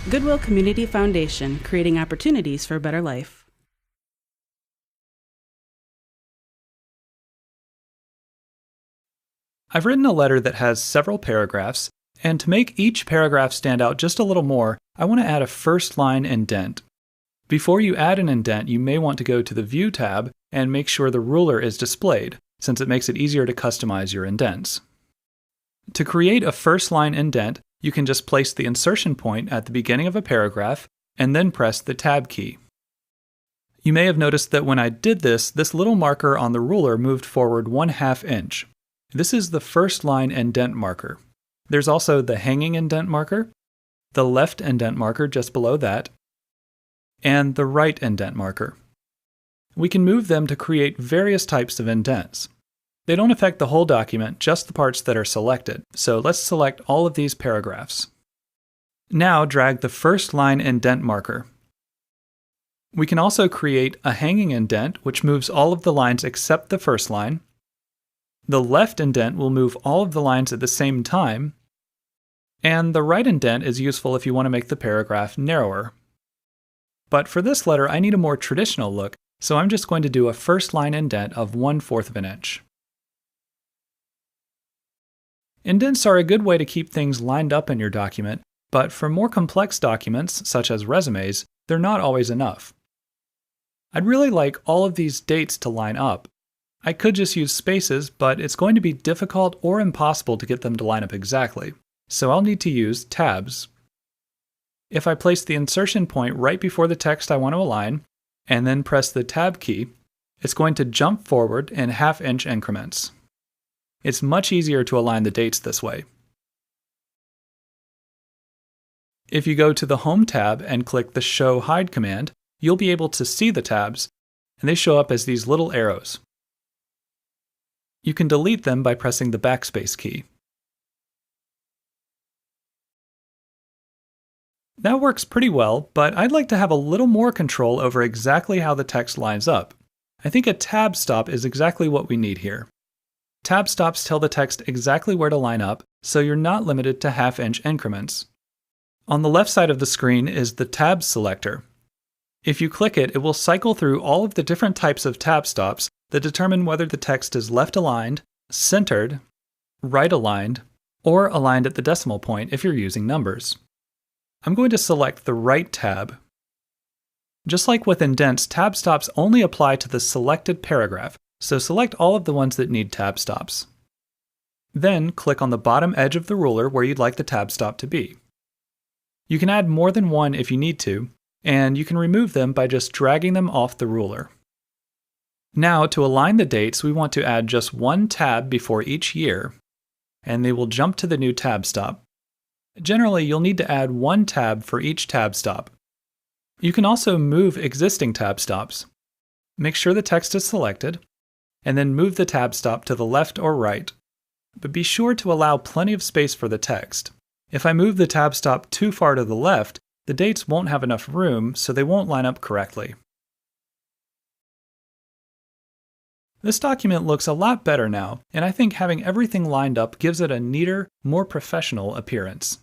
Goodwill Community Foundation, creating opportunities for a better life. I've written a letter that has several paragraphs, and to make each paragraph stand out just a little more, I want to add a first line indent. Before you add an indent, you may want to go to the View tab and make sure the ruler is displayed, since it makes it easier to customize your indents. To create a first line indent, you can just place the insertion point at the beginning of a paragraph and then press the Tab key. You may have noticed that when I did this little marker on the ruler moved forward 1/2 inch. This is the first line indent marker. There's also the hanging indent marker, the left indent marker just below that, and the right indent marker. We can move them to create various types of indents. They don't affect the whole document, just the parts that are selected. So let's select all of these paragraphs. Now drag the first line indent marker. We can also create a hanging indent, which moves all of the lines except the first line. The left indent will move all of the lines at the same time. And the right indent is useful if you want to make the paragraph narrower. But for this letter, I need a more traditional look, so I'm just going to do a first line indent of 1/4 of an inch. Indents are a good way to keep things lined up in your document, but for more complex documents, such as resumes, they're not always enough. I'd really like all of these dates to line up. I could just use spaces, but it's going to be difficult or impossible to get them to line up exactly, so I'll need to use tabs. If I place the insertion point right before the text I want to align, and then press the Tab key, it's going to jump forward in 1/2 inch increments. It's much easier to align the dates this way. If you go to the Home tab and click the Show Hide command, you'll be able to see the tabs, and they show up as these little arrows. You can delete them by pressing the backspace key. That works pretty well, but I'd like to have a little more control over exactly how the text lines up. I think a tab stop is exactly what we need here. Tab stops tell the text exactly where to line up, so you're not limited to 1/2 inch increments. On the left side of the screen is the Tab selector. If you click it, it will cycle through all of the different types of tab stops that determine whether the text is left aligned, centered, right aligned, or aligned at the decimal point if you're using numbers. I'm going to select the right tab. Just like with indents, tab stops only apply to the selected paragraph, so select all of the ones that need tab stops. Then click on the bottom edge of the ruler where you'd like the tab stop to be. You can add more than one if you need to, and you can remove them by just dragging them off the ruler. Now, to align the dates, we want to add just one tab before each year, and they will jump to the new tab stop. Generally, you'll need to add one tab for each tab stop. You can also move existing tab stops. Make sure the text is selected, and then move the tab stop to the left or right. But be sure to allow plenty of space for the text. If I move the tab stop too far to the left, the dates won't have enough room, so they won't line up correctly. This document looks a lot better now, and I think having everything lined up gives it a neater, more professional appearance.